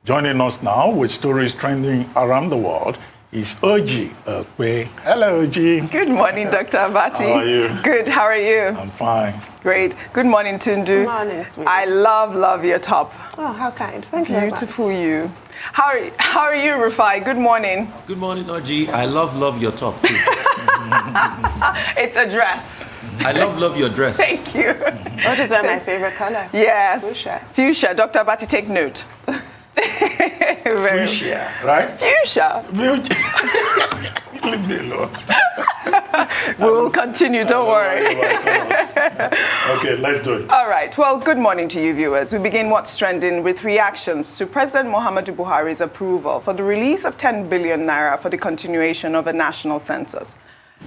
Joining us now with stories trending around the world is Okpe. Hello, Oji. Good morning, Dr. Abati. How are you? Good, how are you? I'm fine. Great. Good morning, Tundu. Good morning, sweetie. I love your top. Oh, how kind. Thank you very much. Beautiful you. How are you, Rufai? Good morning. Good morning, Oji. I love your top too. It's a dress. I love your dress. Thank you. What is my favorite color? Yes. Fuchsia. Fuchsia. Dr. Abati, take note. Fuchsia, right? Fuchsia. Leave me alone. We will continue, don't worry. Okay, let's do it. All right. Well, good morning to you, viewers. We begin What's Trending with reactions to President Muhammadu Buhari's approval for the release of 10 billion naira for the continuation of a national census.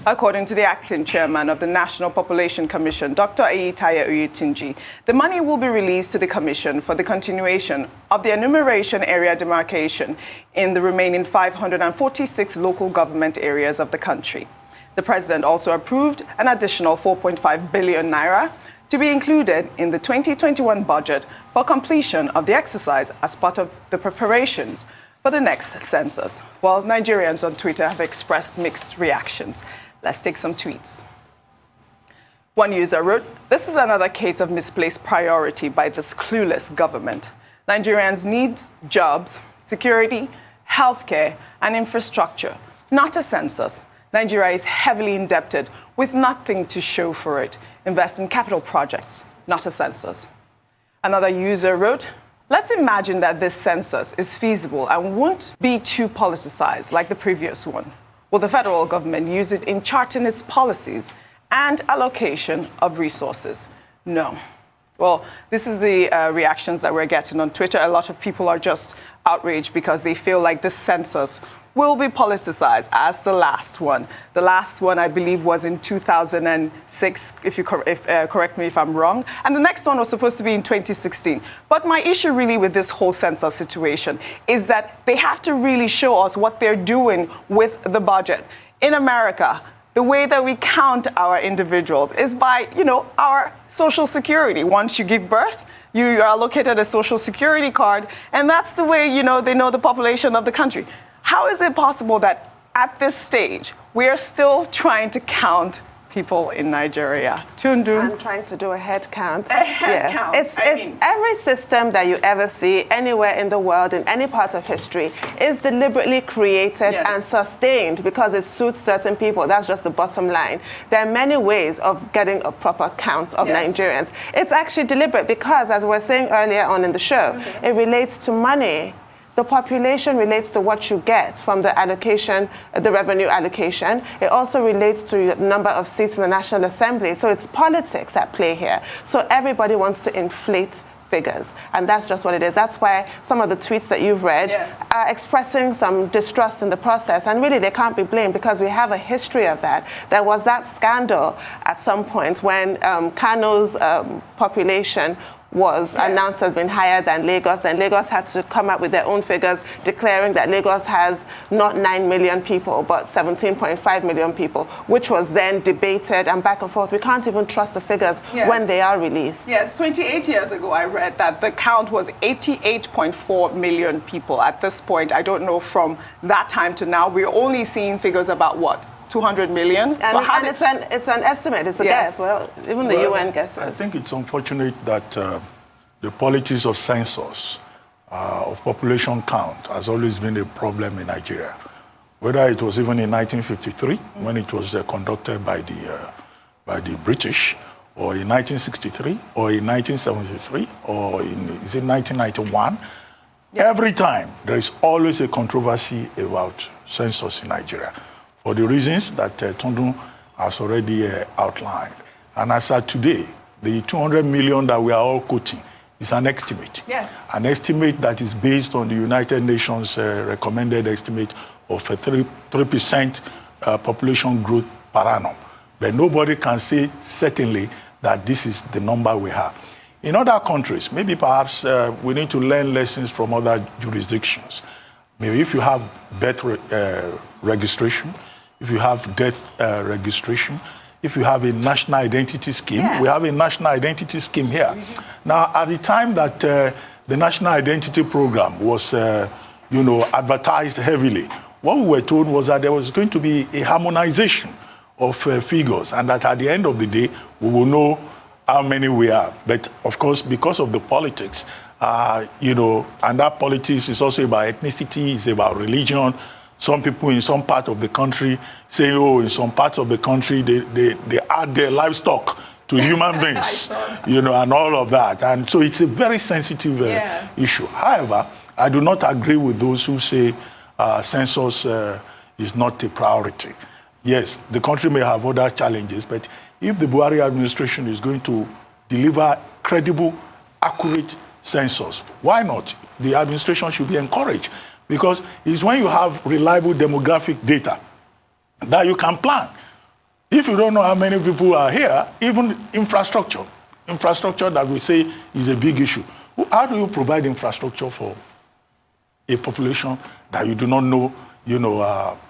According to the acting chairman of the National Population Commission, Dr. Ayitaya Oyetunji, the money will be released to the commission for the continuation of the enumeration area demarcation in the remaining 546 local government areas of the country. The president also approved an additional 4.5 billion naira to be included in the 2021 budget for completion of the exercise as part of the preparations for the next census. Well, Nigerians on Twitter have expressed mixed reactions. Let's take some tweets. One user wrote, "This is another case of misplaced priority by this clueless government. Nigerians need jobs, security, healthcare, and infrastructure, not a census. Nigeria is heavily indebted with nothing to show for it. Invest in capital projects, not a census." Another user wrote, "Let's imagine that this census is feasible and won't be too politicized like the previous one. Will the federal government use it in charting its policies and allocation of resources? No." Well, this is the reactions that we're getting on Twitter. A lot of people are just outraged because they feel like this census will be politicized as the last one. The last one, I believe, was in 2006, correct me if I'm wrong. And the next one was supposed to be in 2016. But my issue really with this whole census situation is that they have to really show us what they're doing with the budget. In America, the way that we count our individuals is by, our Social Security. Once you give birth, you are allocated a Social Security card, and that's the way, they know the population of the country. How is it possible that at this stage, we are still trying to count people in Nigeria? Tundu? I'm trying to do a head count. A head count. It's every system that you ever see anywhere in the world, in any part of history, is deliberately created and sustained because it suits certain people. That's just the bottom line. There are many ways of getting a proper count of Nigerians. It's actually deliberate because, as we were saying earlier on in the show, it relates to money. The population relates to what you get from the allocation, the revenue allocation. It also relates to the number of seats in the National Assembly. So it's politics at play here. So everybody wants to inflate figures. And that's just what it is. That's why some of the tweets that you've read are expressing some distrust in the process. And really, they can't be blamed because we have a history of that. There was that scandal at some point when Kano's population was announced as being higher than Lagos. Then Lagos had to come up with their own figures, declaring that Lagos has not 9 million people, but 17.5 million people, which was then debated and back and forth. We can't even trust the figures when they are released. Yes, 28 years ago, I read that the count was 88.4 million people. At this point, I don't know from that time to now, we're only seeing figures about what? 200 million? And it's an estimate, it's a guess. Well, even the UN guesses. I think it's unfortunate that the politics of census, of population count, has always been a problem in Nigeria. Whether it was even in 1953, when it was conducted by the British, or in 1963, or in 1973, or in 1991, every time there is always a controversy about census in Nigeria, for the reasons that Tundu has already outlined. And as of today, the 200 million that we are all quoting is an estimate. Yes. An estimate that is based on the United Nations recommended estimate of a 3% population growth per annum. But nobody can say certainly that this is the number we have. In other countries, maybe perhaps we need to learn lessons from other jurisdictions. Maybe if you have birth registration, if you have death registration, if you have a national identity scheme, we have a national identity scheme here. Now, at the time that the National Identity Program was, advertised heavily, what we were told was that there was going to be a harmonization of figures, and that at the end of the day, we will know how many we are. But of course, because of the politics, and that politics is also about ethnicity, it's about religion. Some people in some part of the country say, oh, in some parts of the country, they add their livestock to human beings, and all of that. And so it's a very sensitive issue. However, I do not agree with those who say census is not a priority. Yes, the country may have other challenges, but if the Buhari administration is going to deliver credible, accurate census, why not? The administration should be encouraged, because it's when you have reliable demographic data that you can plan. If you don't know how many people are here, even infrastructure that we say is a big issue. How do you provide infrastructure for a population that you do not know,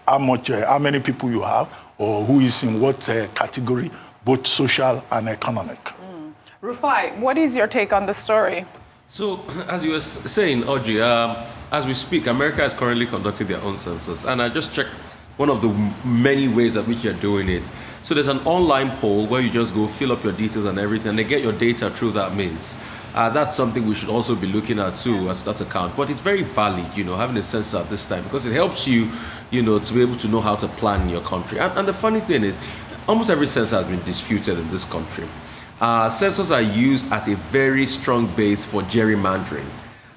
how many people you have, or who is in what category, both social and economic? Rufai, what is your take on the story? So, as you were saying, Audrey, as we speak, America is currently conducting their own census, and I just checked one of the many ways at which you're doing it. So there's an online poll where you just go fill up your details and everything, and they get your data through that means. That's something we should also be looking at too, as that account. But it's very valid, having a census at this time, because it helps you, to be able to know how to plan in your country. And the funny thing is, almost every census has been disputed in this country. Censuses are used as a very strong base for gerrymandering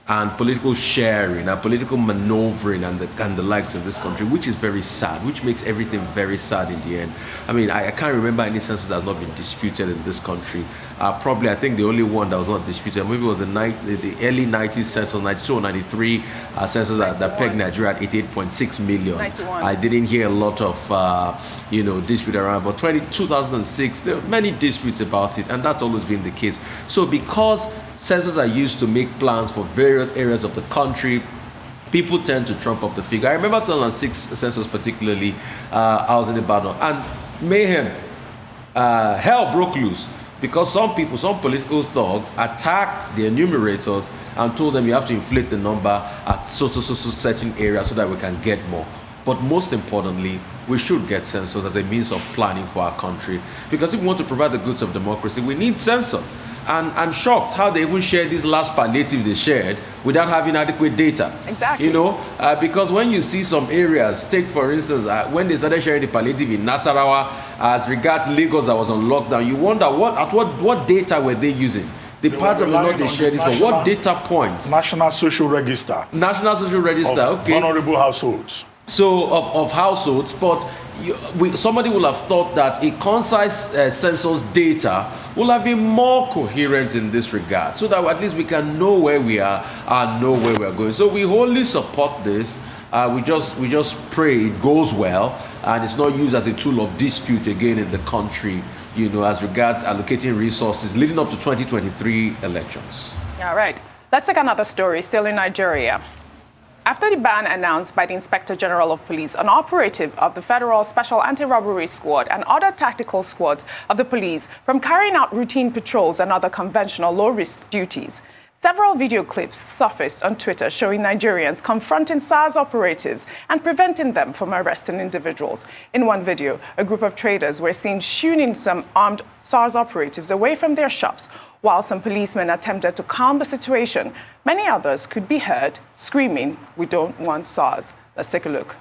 and political sharing and political maneuvering and the likes in this country, which is very sad, which makes everything very sad in the end. I mean, I can't remember any census that has not been disputed in this country. Probably, I think the only one that was not disputed maybe was the early 90s census, 92 or 93 census that pegged Nigeria at 88.6 million. 91. I didn't hear a lot of, dispute around, but 2006, there were many disputes about it, and that's always been the case. So because censuses are used to make plans for various areas of the country, people tend to trump up the figure. I remember 2006 census particularly, I was in Ibadan, and mayhem, hell broke loose, because some political thugs attacked the enumerators and told them you have to inflate the number at so certain area so that we can get more. But most importantly, we should get census as a means of planning for our country, because if we want to provide the goods of democracy, we need census. And I'm shocked how they even shared this last palliative they shared without having adequate data. Exactly. Because when you see some areas, take for instance, when they started sharing the palliative in Nasarawa, as regards Lagos that was on lockdown, you wonder what data were they using? The part of the law they shared is for what data points? National Social Register. National Social Register, okay. Vulnerable households. So, of households, but somebody will have thought that a concise census data will have been more coherent in this regard, so that at least we can know where we are and know where we are going. So we wholly support this. We just pray it goes well and it's not used as a tool of dispute again in the country, as regards allocating resources leading up to 2023 elections. All right. Let's take another story, still in Nigeria. After the ban announced by the Inspector General of Police, an operative of the Federal Special Anti-Robbery Squad and other tactical squads of the police from carrying out routine patrols and other conventional low-risk duties, several video clips surfaced on Twitter showing Nigerians confronting SARS operatives and preventing them from arresting individuals. In one video, a group of traders were seen shooing some armed SARS operatives away from their shops. While some policemen attempted to calm the situation, many others could be heard screaming, "We don't want SARS." Let's take a look.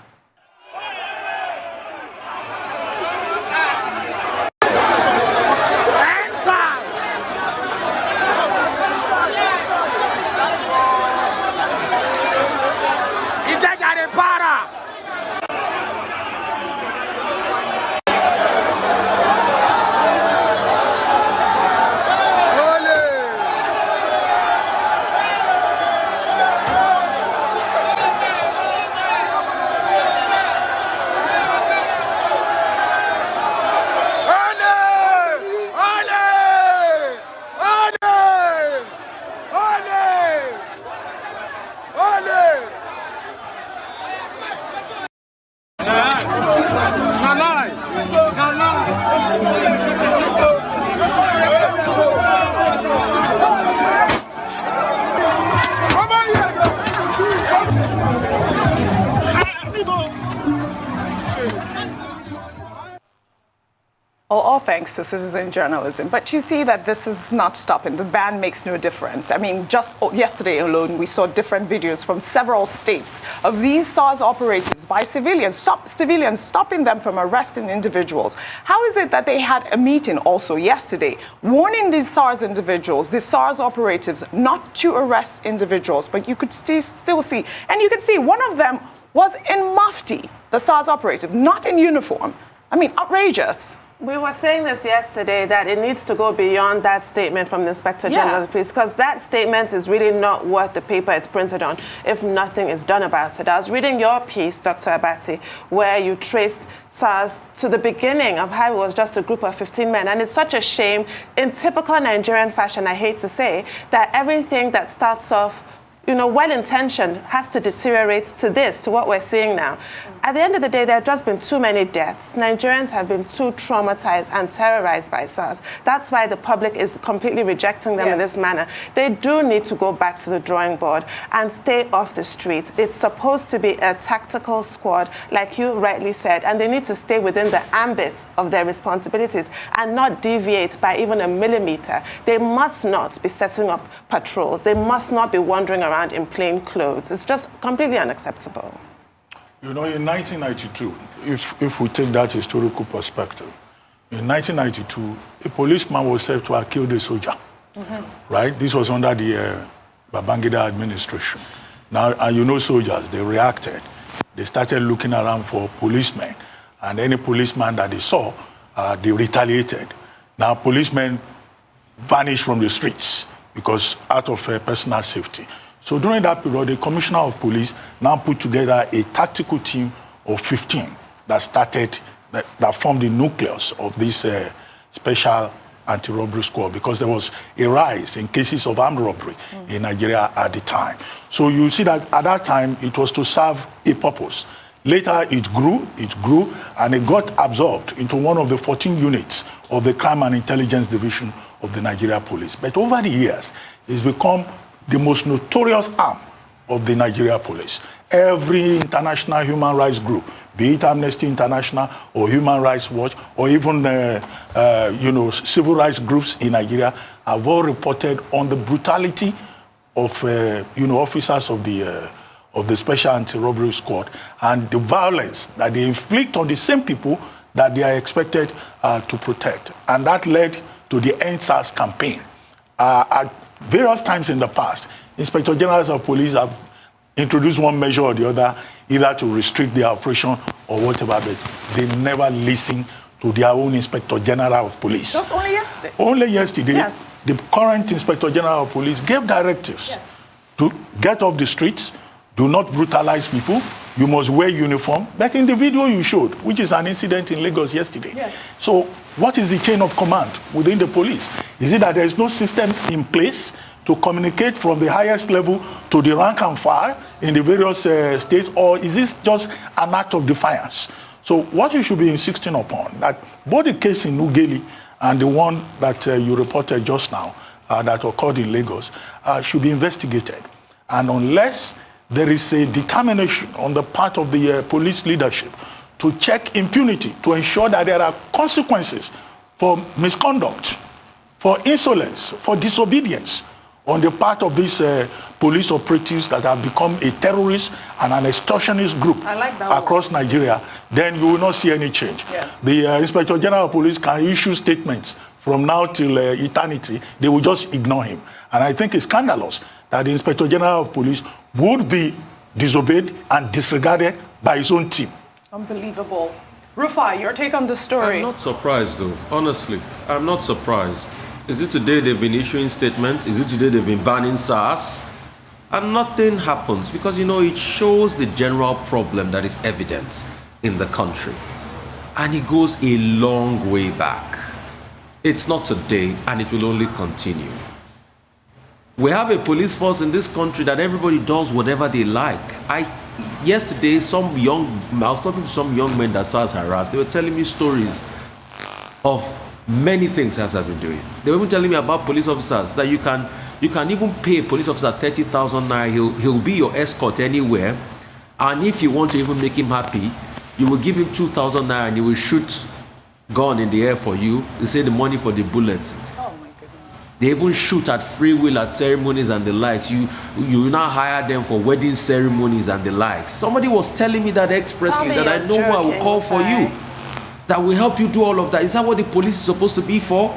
All thanks to citizen journalism. But you see that this is not stopping. The ban makes no difference. I mean, just yesterday alone, we saw different videos from several states of these SARS operatives by civilians, stopping them from arresting individuals. How is it that they had a meeting also yesterday warning these SARS individuals, these SARS operatives, not to arrest individuals? But you could still see, and you could see one of them was in mufti, the SARS operative, not in uniform. I mean, outrageous. We were saying this yesterday, that it needs to go beyond that statement from the Inspector General of the Police, because that statement is really not worth the paper it's printed on if nothing is done about it. I was reading your piece, Dr. Abati, where you traced SARS to the beginning of how it was just a group of 15 men. And it's such a shame, in typical Nigerian fashion, I hate to say, that everything that starts off well-intentioned has to deteriorate to this, to what we're seeing now. At the end of the day, there have just been too many deaths. Nigerians have been too traumatized and terrorized by SARS. That's why the public is completely rejecting them in this manner. They do need to go back to the drawing board and stay off the streets. It's supposed to be a tactical squad, like you rightly said, and they need to stay within the ambit of their responsibilities and not deviate by even a millimeter. They must not be setting up patrols. They must not be wandering around in plain clothes. It's just completely unacceptable. You know, in 1992, if we take that historical perspective, in 1992, a policeman was said to have killed a soldier, right? This was under the Babangida administration. Now, and you know soldiers, they reacted. They started looking around for policemen, and any policeman that they saw, they retaliated. Now, policemen vanished from the streets because out of personal safety. So during that period, the commissioner of police now put together a tactical team of 15 that formed the nucleus of this special anti-robbery squad, because there was a rise in cases of armed robbery in Nigeria at the time. So you see that at that time, it was to serve a purpose. Later, it grew, and it got absorbed into one of the 14 units of the Crime and Intelligence Division of the Nigeria Police. But over the years, it's become the most notorious arm of the Nigeria Police. Every international human rights group, be it Amnesty International or Human Rights Watch or even civil rights groups in Nigeria, have all reported on the brutality of officers of the Special Anti-Robbery Squad and the violence that they inflict on the same people that they are expected to protect. And that led to the End SARS campaign. At various times in the past, Inspector Generals of Police have introduced one measure or the other, either to restrict their operation or whatever, but they never listen to their own Inspector General of Police. Just only yesterday. Only yesterday, yes. The current Inspector General of Police gave directives to get off the streets, do not brutalize people, you must wear uniform. But in the video you showed, which is an incident in Lagos yesterday. So what is the chain of command within the police? Is it that there is no system in place to communicate from the highest level to the rank and file in the various states, or is this just an act of defiance? So what you should be insisting upon, that both the case in Ughelli and the one that you reported just now that occurred in Lagos should be investigated. And unless there is a determination on the part of the police leadership to check impunity, to ensure that there are consequences for misconduct, for insolence, for disobedience on the part of these police operatives that have become a terrorist and an extortionist group across Nigeria, then you will not see any change. The Inspector General of Police can issue statements from now till eternity. They will just ignore him. And I think it's scandalous that the Inspector General of Police would be disobeyed and disregarded by his own team. Unbelievable. Rufa, your take on the story? I'm not surprised, though. Honestly, I'm not surprised. Is it today they've been issuing statements? Is it today they've been banning SARS? And nothing happens because, it shows the general problem that is evident in the country. And it goes a long way back. It's not today, and it will only continue. We have a police force in this country that everybody does whatever they like. Yesterday, I was talking to some young men that SARS harassed. They were telling me stories of many things SARS has been doing. They were even telling me about police officers that you can even pay a police officer 30,000 naira. He'll be your escort anywhere. And if you want to even make him happy, you will give him 2,000 naira and he will shoot gun in the air for you. They say the money for the bullet. Oh my goodness. They even shoot at free will at ceremonies and the likes. You now hire them for wedding ceremonies and the likes. Somebody was telling me that expressly, that I know who I will call for you, that will help you do all of that. Is that what the police is supposed to be for?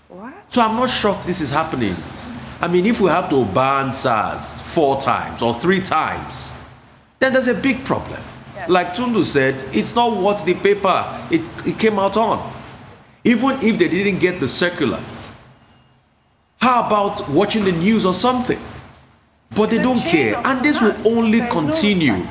What? So I'm not shocked this is happening. I mean, if we have to ban SARS 4 times or 3 times, then there's a big problem. Yes. Like Tundu said, it's not what the paper it came out on. Even if they didn't get the circular, how about watching the news or something? But they don't care, and this will only continue.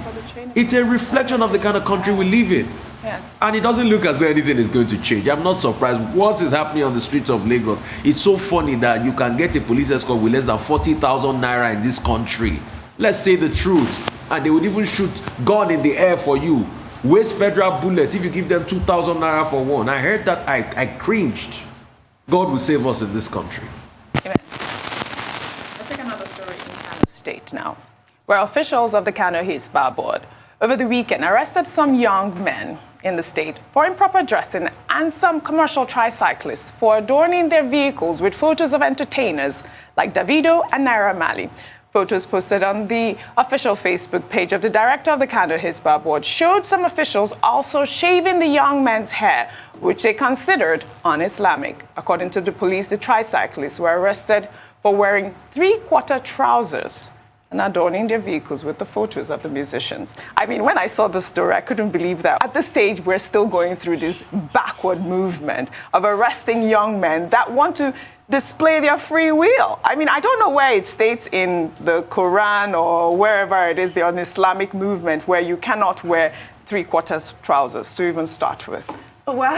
It's a reflection of the kind of country we live in. Yes. And it doesn't look as though anything is going to change. I'm not surprised. What is happening on the streets of Lagos? It's so funny that you can get a police escort with less than 40,000 naira in this country. Let's say the truth. And they would even shoot gun in the air for you. Waste federal bullets if you give them 2,000 naira for one. I heard that, I cringed. God will save us in this country. Amen. Let's take another story in Kano State now, where officials of the Kano Hisbah Board over the weekend arrested some young men in the state for improper dressing and some commercial tricyclists for adorning their vehicles with photos of entertainers like Davido and Naira Marley. Photos posted on the official Facebook page of the director of the Kano Hisbah Board showed some officials also shaving the young men's hair, which they considered un-Islamic. According to the police, the tricyclists were arrested for wearing 3/4 trousers and adorning their vehicles with the photos of the musicians. I mean, when I saw the story, I couldn't believe that. At this stage, we're still going through this backward movement of arresting young men that want to display their free will. I mean, I don't know where it states in the Quran or wherever it is, the un-Islamic movement, where you cannot wear 3/4 trousers to even start with. Well,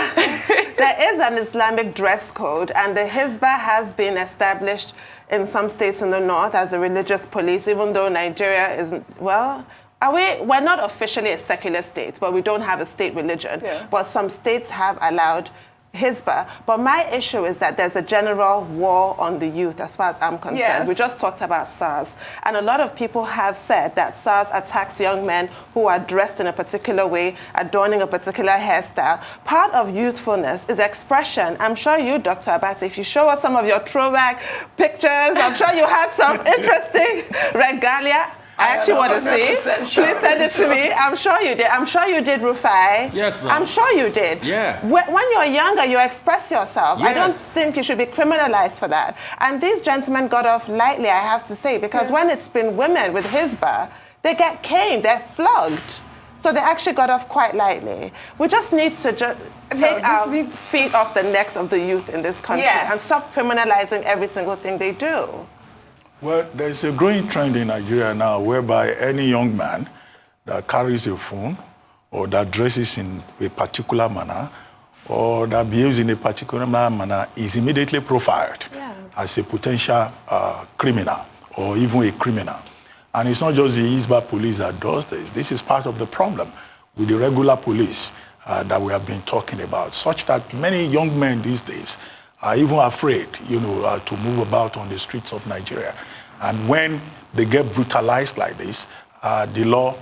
there is an Islamic dress code, and the Hisbah has been established in some states in the north as a religious police, even though Nigeria isn't, well, we're not officially a secular state, but we don't have a state religion. Yeah. But some states have allowed Hisbah. But my issue is that there's a general war on the youth, as far as I'm concerned. Yes. We just talked about SARS. And a lot of people have said that SARS attacks young men who are dressed in a particular way, adorning a particular hairstyle. Part of youthfulness is expression. I'm sure you, Dr. Abati, if you show us some of your throwback pictures, I'm sure you had some interesting regalia. I actually want to see. Sure. Please send it to me. I'm sure you did. I'm sure you did, Rufai. Yes, no. I'm sure you did. Yeah. When you're younger, you express yourself. Yes. I don't think you should be criminalized for that. And these gentlemen got off lightly, I have to say, because when it's been women with Hisbah, they get caned, they're flogged. So they actually got off quite lightly. We just need to take our feet off the necks of the youth in this country and stop criminalizing every single thing they do. Well, there's a growing trend in Nigeria now whereby any young man that carries a phone or that dresses in a particular manner or that behaves in a particular manner is immediately profiled as a potential criminal or even a criminal. And it's not just the Hisbah police that does this. This is part of the problem with the regular police that we have been talking about, such that many young men these days are even afraid, to move about on the streets of Nigeria. And when they get brutalized like this, the law,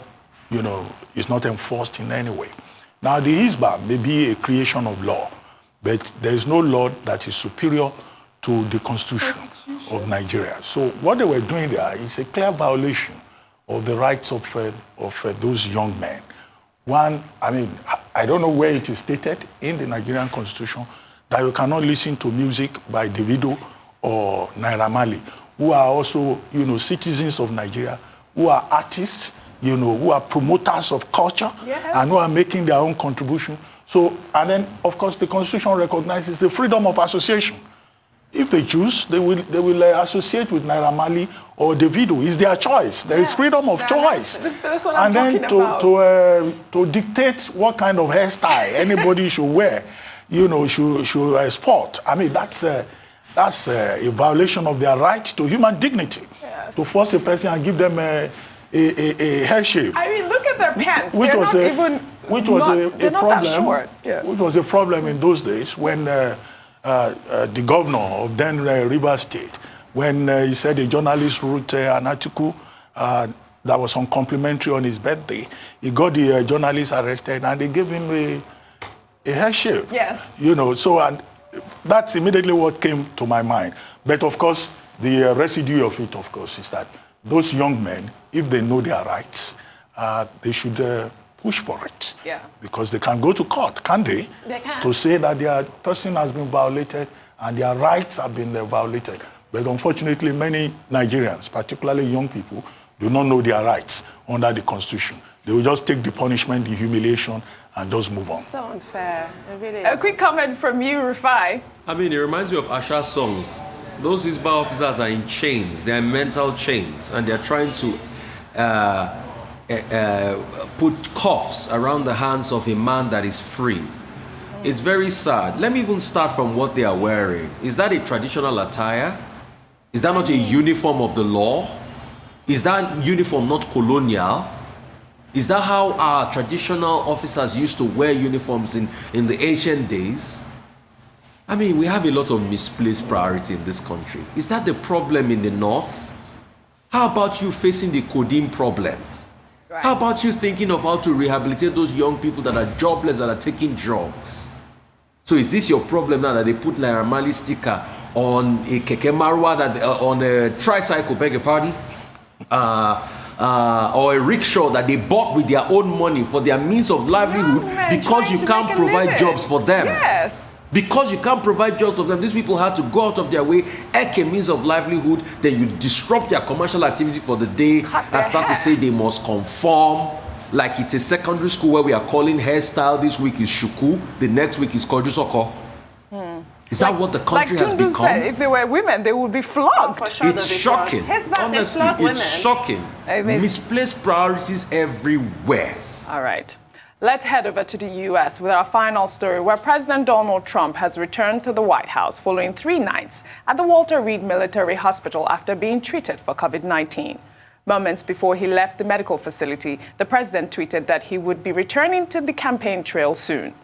is not enforced in any way. Now, the Hisbah may be a creation of law, but there is no law that is superior to the Constitution of Nigeria. So what they were doing there is a clear violation of the rights of those young men. One, I don't know where it is stated in the Nigerian Constitution that you cannot listen to music by Davido or Naira Marley, who are also, citizens of Nigeria, who are artists, who are promoters of culture, and who are making their own contribution. So, and then, of course, the Constitution recognizes the freedom of association. If they choose, they will associate with Naira Marley or Davido. It's their choice. There is freedom of choice. That's what I'm talking about. To dictate what kind of hairstyle anybody should wear, should sport. That's a violation of their right to human dignity. Yes. To force a person and give them a hair shave. Look at their pants. Which was a problem. That short. Yeah. Which was a problem in those days when the governor of then Rivers State, when he said a journalist wrote an article that was uncomplimentary on his birthday, he got the journalist arrested and they gave him a hair shave. Yes. You know, so and that's immediately what came to my mind. But of course, the residue of it, of course, is that those young men, if they know their rights, they should push for it. Yeah. Because they can go to court, can't they? They can. To say that their person has been violated and their rights have been violated. But unfortunately, many Nigerians, particularly young people, do not know their rights under the Constitution. They will just take the punishment, the humiliation, and just move on. So unfair. It really is. A quick comment from you, Rufai. I mean, it reminds me of Asha's song. Those Hisba officers are in chains. They're in mental chains. And they're trying to put cuffs around the hands of a man that is free. It's very sad. Let me even start from what they are wearing. Is that a traditional attire? Is that not a uniform of the law? Is that uniform not colonial? Is that how our traditional officers used to wear uniforms in the ancient days? I mean, we have a lot of misplaced priority in this country. Is that the problem in the north? How about you facing the codeine problem? Right. How about you thinking of how to rehabilitate those young people that are jobless, that are taking drugs? So is this your problem now that they put Naira Marley sticker on a keke marwa, on a tricycle, beg your pardon? Or a rickshaw that they bought with their own money for their means of livelihood because you can't provide jobs for them. Yes. Because you can't provide jobs for them, these people had to go out of their way, eke a means of livelihood, then you disrupt their commercial activity for the day and start to say they must conform. Like it's a secondary school where we are calling hairstyle, this week is shuku, the next week is kojusoko. Is that what the country has become? Said, if they were women, they would be flogged. Oh, for sure It's shocking. Honestly, it's shocking. Misplaced priorities everywhere. All right. Let's head over to the U.S. with our final story, where President Donald Trump has returned to the White House following 3 nights at the Walter Reed Military Hospital after being treated for COVID-19. Moments before he left the medical facility, the president tweeted that he would be returning to the campaign trail soon.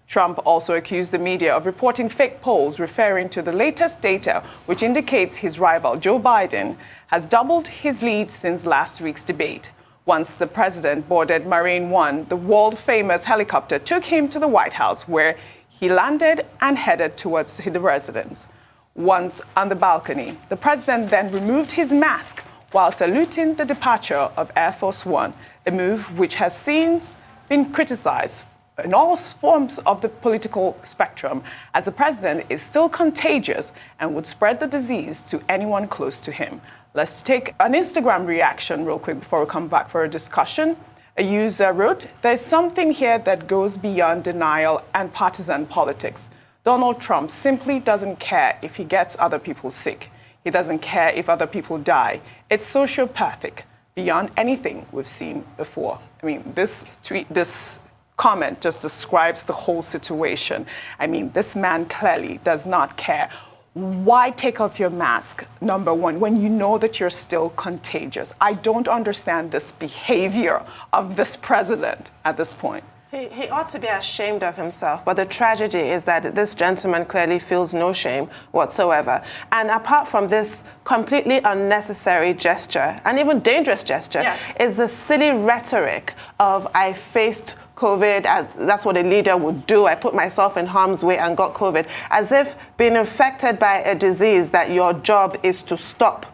Trump also accused the media of reporting fake polls referring to the latest data, which indicates his rival, Joe Biden, has doubled his lead since last week's debate. Once the president boarded Marine One, the world-famous helicopter took him to the White House, where he landed and headed towards the residence. Once on the balcony, the president then removed his mask while saluting the departure of Air Force One, a move which has since been criticized in all forms of the political spectrum, as the president is still contagious and would spread the disease to anyone close to him. Let's take an Instagram reaction real quick before we come back for a discussion. A user wrote, "There's something here that goes beyond denial and partisan politics. Donald Trump simply doesn't care if he gets other people sick. He doesn't care if other people die. It's sociopathic, beyond anything we've seen before." I mean, this comment just describes the whole situation. I mean, this man clearly does not care. Why take off your mask, number one, when you know that you're still contagious? I don't understand this behavior of this president at this point. He ought to be ashamed of himself, but the tragedy is that this gentleman clearly feels no shame whatsoever. And apart from this completely unnecessary gesture, and even dangerous gesture, yes, is the silly rhetoric of "I faced COVID, as that's what a leader would do. I put myself in harm's way and got COVID," as if being infected by a disease that your job is to stop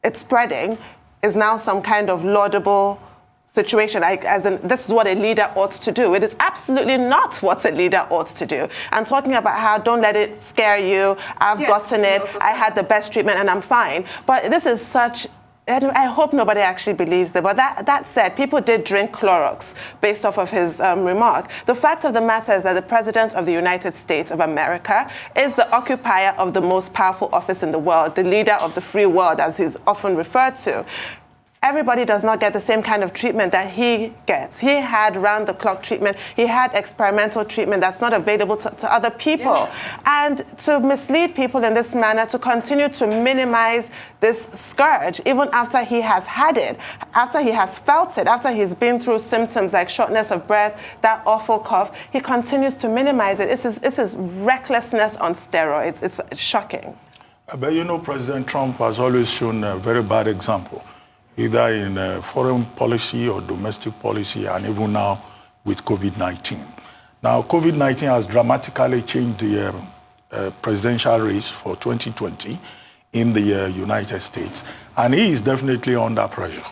it spreading is now some kind of laudable situation. As in, this is what a leader ought to do. It is absolutely not what a leader ought to do. And talking about how don't let it scare you, I've gotten it, I had the best treatment and I'm fine. But this is such... I hope nobody actually believes that. But that said, people did drink Clorox based off of his remark. The fact of the matter is that the President of the United States of America is the occupier of the most powerful office in the world, the leader of the free world, as he's often referred to. Everybody does not get the same kind of treatment that he gets. He had round-the-clock treatment. He had experimental treatment that's not available to other people. Yes. And to mislead people in this manner, to continue to minimize this scourge, even after he has had it, after he has felt it, after he's been through symptoms like shortness of breath, that awful cough, he continues to minimize it. This is recklessness on steroids. It's shocking. But you know, President Trump has always shown a very bad example, either in foreign policy or domestic policy, and even now with COVID-19. Now, COVID-19 has dramatically changed the presidential race for 2020 in the United States, and he is definitely under pressure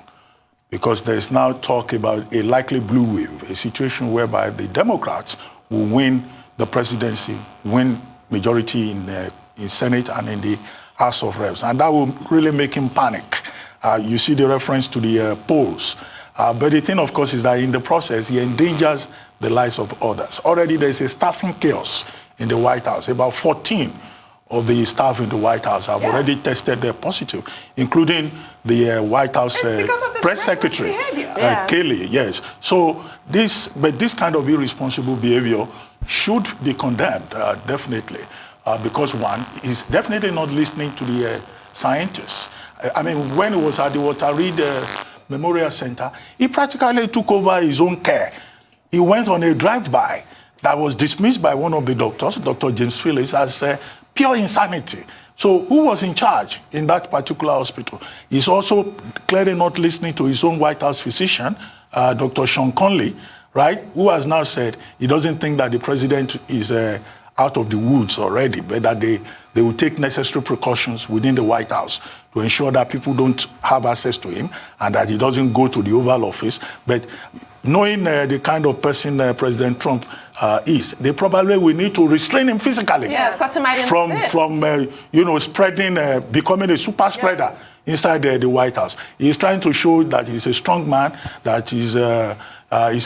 because there is now talk about a likely blue wave, a situation whereby the Democrats will win the presidency, win majority in Senate and in the House of Reps, and that will really make him panic. You see the reference to the polls. But the thing, of course, is that in the process, he endangers the lives of others. Already there's a staffing chaos in the White House. About 14 of the staff in the White House have already tested positive, including the White House press secretary, Kelly. Yes. So this kind of irresponsible behavior should be condemned, definitely, because one, he's definitely not listening to the scientists. I mean, when he was at the Walter Reed Memorial Center, he practically took over his own care. He went on a drive-by that was dismissed by one of the doctors, Dr. James Phillips, as pure insanity. So who was in charge in that particular hospital? He's also clearly not listening to his own White House physician, Dr. Sean Conley, right, who has now said he doesn't think that the president is out of the woods already, but that they will take necessary precautions within the White House to ensure that people don't have access to him and that he doesn't go to the Oval Office. But knowing the kind of person President Trump is, they probably will need to restrain him physically from spreading, becoming a super spreader inside the White House. He's trying to show that he's a strong man, that he's a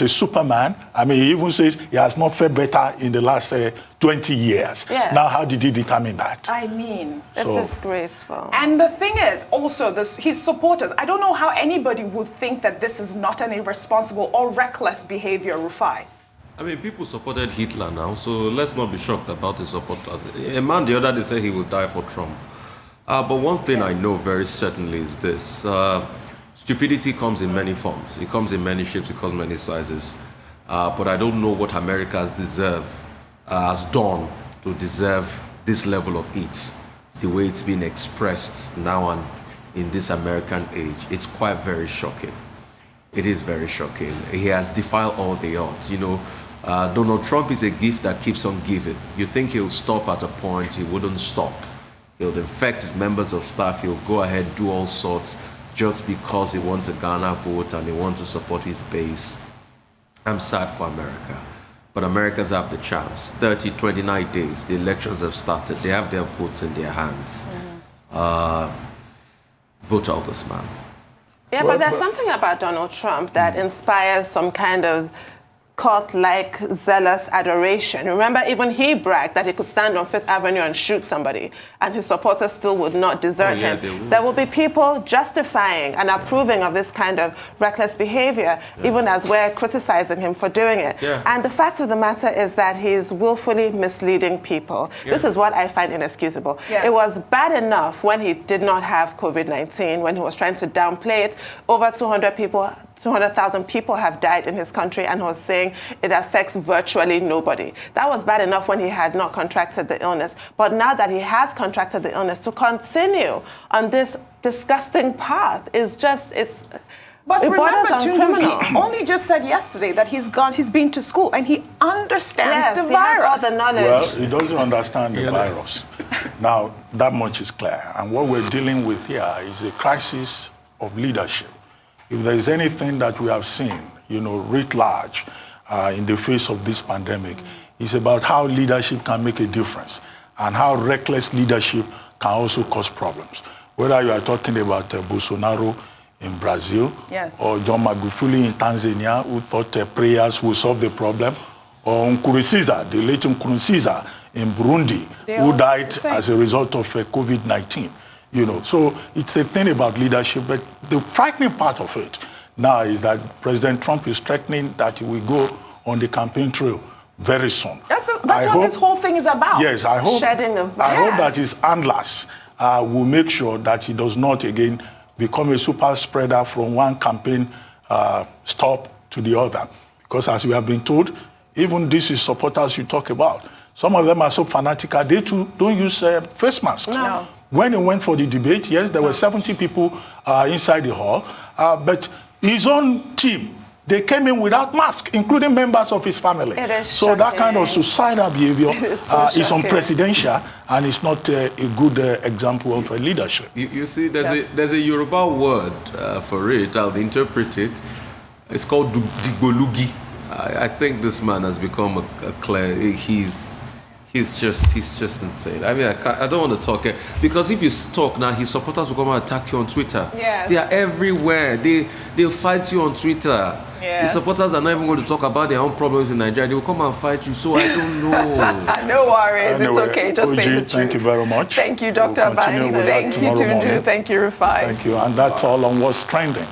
superman. I mean, he even says he has not fared better in the last 20 years. Yes. Now, how did he determine that? I mean, it's disgraceful. And the thing is, also, his supporters, I don't know how anybody would think that this is not an irresponsible or reckless behavior, Rufai. I mean, people supported Hitler now, so let's not be shocked about his supporters. A man the other day said he would die for Trump. But one thing I know very certainly is this. Stupidity comes in many forms. It comes in many shapes, it comes in many sizes. But I don't know what America has done to deserve this level of heat, the way it's been expressed now and in this American age. It's quite very shocking. It is very shocking. He has defied all the odds. Donald Trump is a gift that keeps on giving. You think he'll stop at a point, he wouldn't stop. He'll infect his members of staff, he'll go ahead, do all sorts, just because he wants a Ghana vote and he wants to support his base. I'm sad for America. But Americans have the chance. 29 days, the elections have started. They have their votes in their hands. Vote out this man. Yeah, but there's something about Donald Trump that inspires some kind of cult-like, zealous adoration. Remember, even he bragged that he could stand on Fifth Avenue and shoot somebody, and his supporters still would not desert him. There will be people justifying and approving of this kind of reckless behavior, even as we're criticizing him for doing it. And the fact of the matter is that he's willfully misleading people. This is what I find inexcusable. It was bad enough when he did not have COVID-19, when he was trying to downplay it. Over 200,000 people have died in his country, and he was saying it affects virtually nobody. That was bad enough when he had not contracted the illness. But now that he has contracted the illness, to continue on this disgusting path is just, But remember, Tundu, he only just said yesterday that he's been to school and he understands the virus. He has all the knowledge. Well, he doesn't understand the virus. Now, that much is clear. And what we're dealing with here is a crisis of leadership. If there is anything that we have seen, writ large in the face of this pandemic, it's about how leadership can make a difference and how reckless leadership can also cause problems. Whether you are talking about Bolsonaro in Brazil, or John Magufuli in Tanzania, who thought prayers would solve the problem, or Nkurunziza, the late Nkurunziza in Burundi, who died as a result of COVID-19. So it's a thing about leadership, but the frightening part of it now is that President Trump is threatening that he will go on the campaign trail very soon. That's what this whole thing is about. Yes, I hope shedding of I hope that his handlers will make sure that he does not again become a super spreader from one campaign stop to the other. Because as we have been told, even these supporters you talk about, some of them are so fanatical, they too don't use face masks. No. When he went for the debate, yes, there were 70 people inside the hall, but his own team they came in without mask, including members of his family. It is so that kind of shocking. suicidal behavior Is so is shocking. unprecedented, and it's not a good example of leadership. You see, there's a Yoruba word for it. I'll interpret it. It's called Digbolugi. I think this man has become a clear. He's just insane. I mean, I don't want to talk because if you talk now, his supporters will come and attack you on Twitter. Yes. They are everywhere. They'll fight you on Twitter. Yes. His supporters are not even going to talk about their own problems in Nigeria. They will come and fight you. So I don't know. No worries, Anyway, it's okay. Just say the truth. thank you very much. Thank you, Dr. We'll continue Abani. with that Thank you, tomorrow Tundu. morning. Thank you, Rufai. Thank you. And that's all on what's trending.